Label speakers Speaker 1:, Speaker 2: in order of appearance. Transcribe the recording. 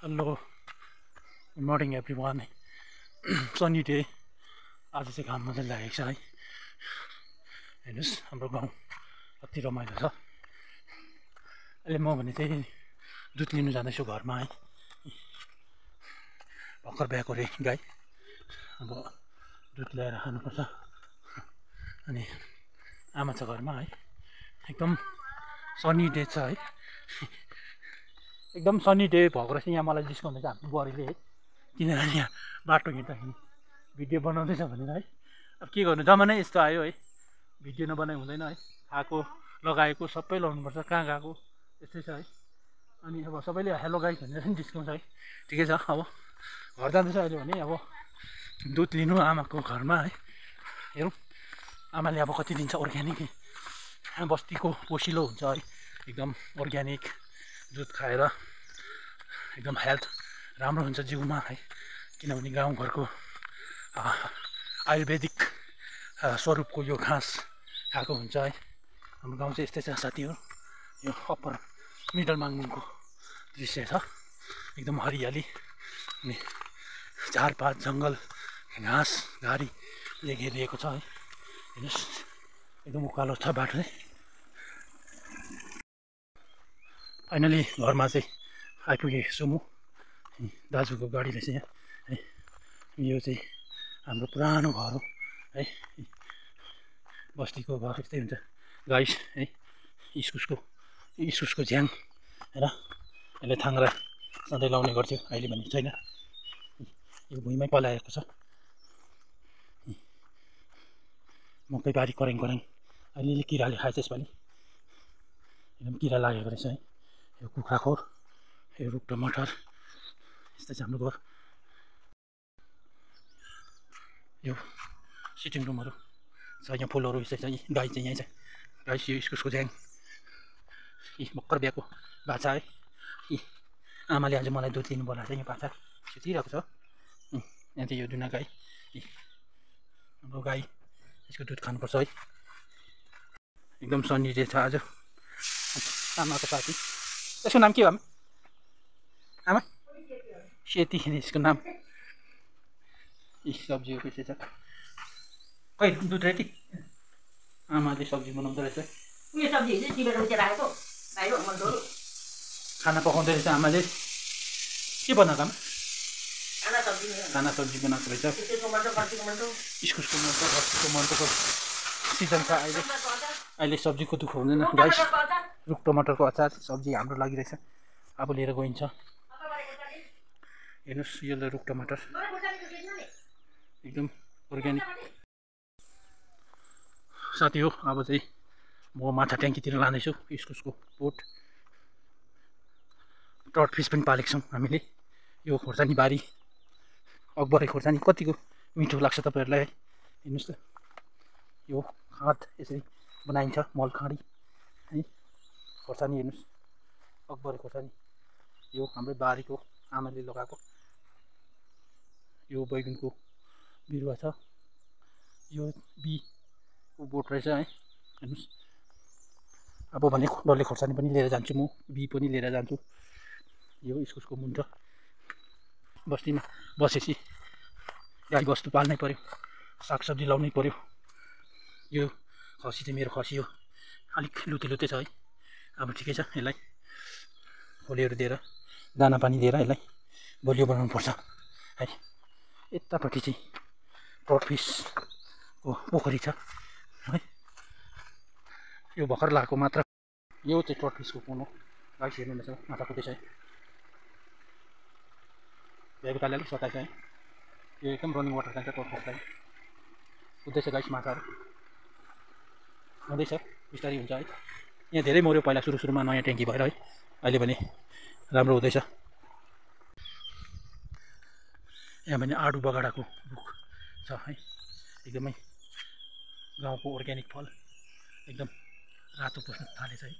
Speaker 1: Hello good morning every one sunny day आज चाहिँ घाम मजाले लागेको छ है। हेर्नुहोस् हाम्रो गाउँ कति रमाइलो छ। अहिले म भने चाहिँ दुध लिनु जाँदैछु घरमा है। भर्खर ब्याएको रे गाई, अब दुध ल्याएर खानुपर्छ। अनि आमा छ घरमा है। एकदम सनी डे छ है। एकदम सनी डे भएको रहेछ। यहाँ मलाई जिस्काउँदैछ हाम्रो बुहारीले है, किनभने यहाँ बाटो हिँड्दाखेरि भिडियो बनाउँदैछ भनेर है। अब के गर्नु, जमानै यस्तो आयो है, भिडियो नबनाइ हुँदैन है। खाएको लगाएको सबै लाउनुपर्छ, कहाँ गएको यस्तै छ है। अनि अब सबैले हेलो गाइस भनेर पनि जिस्काउँछ है। ठिकै छ। अब घर जाँदैछ अहिले भने अब दुध लिनु आमाको घरमा है। हेरौँ आमाले अब कति दिन्छ अर्ग्यानिक बस्तीको पोसिलो हुन्छ है, एकदम अर्ग्यानिक दुध खाएर एकदम हेल्थ राम्रो हुन्छ जिउमा है। किनभने गाउँघरको आयुर्वेदिक स्वरूपको यो घाँस खाएको हुन्छ है। हाम्रो गाउँ चाहिँ यस्तै छ साथीहरू। यो अप्पर मिडल माङ्मुङको दृश्य छ, एकदम हरियाली अनि झारपात जङ्गल घाँस घारीले घेरिएको छ है। हेर्नुहोस् एकदम उकालो छ बाटो चाहिँ। फाइनली घरमा चाहिँ आइपुगेको छु म। दाजुको गाडीले चाहिँ यहाँ है। यो चाहिँ हाम्रो पुरानो घर हो है। बस्तीको घर यस्तै हुन्छ गाइस है। इस्कुसको झ्याङ र यसले थाङ्रा सधैँ लाउने गर्थ्यो, अहिले भने छैन। यो भुइँमै पलाएको छ। मकै बारी कराङ अहिले किराले खाएछ यसपालि, एकदम किरा लागेको रहेछ है। यो कुखुराखोर, यो रुख टमाटर, यस्तै छ हाम्रो घर। यो सिटिङ रुमहरू छ, यहाँ फुलहरू यस्तै छ। गाई चाहिँ यहीँ छ गाई। यो इस्कुसको झ्याङ, यी भर्खर बिहाको बाछा है। यी आमाले आज मलाई दुध लिनु बोलाएको छ। यहाँ बाछा सुतिरहेको छ। यहाँ चाहिँ यो दुना गाई, हाम्रो गाई, यसको दुध खानुपर्छ है। एकदम सनी डे छ आज। आमाको साथी, यसको नाम के हो आमा? सेती यसको नाम। यी सब्जीहरू कसै छ, खै दुध रेडी। आमाले सब्जी बनाउँदो रहेछ। खाना पकाउँदै रहेछ आमाले। के बनाएको आमा? खाना सब्जी बनाएको रहेछ। इस्कुसको मन्टो, फर्सीको मन्टोको सिजन छ अहिले। अहिले सब्जीको दुःख हुँदैन गाइस। रुख टमाटरको अचार सब्जी हाम्रो लागि रहेछ, अब लिएर गइन्छ। हेर्नुहोस् यो रुख टमाटर एकदम अर्ग्यानिक साथी हो। अब चाहिँ म माछा ट्याङ्कीतिर लाँदैछु। इस्कुसको बोट, ट्रट फिस पनि पालेको छौँ हामीले। यो खोर्सानी बारी, अकबरे खोर्सानी कतिको मिठो लाग्छ तपाईँहरूलाई है। हेर्नुहोस् त, यो खाँद यसरी बनाइन्छ, मल खाँडी है। खोर्सानी हेर्नुहोस्, अकबरे खोर्सानी, यो हाम्रो बारीको आमाले लगाएको। यो बैगुनको बिरुवा छ। यो बीको बोट रहेछ है। हेर्नुहोस् अब भने डल्ले खोर्सानी पनि लिएर जान्छु म, बी पनि लिएर जान्छु। यो इस्कुसको मुन्टो, बस्तीमा बसेपछि गाई बस्तु पाल्नै पऱ्यो, सागसब्जी लाउनै पऱ्यो। यो खसी चाहिँ मेरो खसी हो, अलिक लुते छ है। अब ठिकै छ। यसलाई खोलेहरू दिएर दाना पानी दिएर यसलाई बलियो बनाउनु पर्छ है। यतापट्टि चाहिँ ट्रट फिसको पोखरी छ है। यो भर्खर लगाएको मात्र। यो चाहिँ ट्रट फिसको कुन हो गाइस, हेर्नुहुँदैछ माछा कुदैछ है। भ्याएको तालले अलिक सताएछ है। यो एकदम रनिङ वाटर चाहिन्छ ट्रट फिसलाई। कुदैछ गाइस, माछाहरू हुँदैछ, बिस्तारै हुन्छ है। यहाँ धेरै मऱ्यो पहिला सुरुमा नयाँ ट्याङ्की भएर है। अहिले भने राम्रो हुँदैछ। यहाँ भने आडु बगडाको रुख छ है। एकदमै गाउँको अर्ग्यानिक फल एकदम रातो पस्न थालेछ है।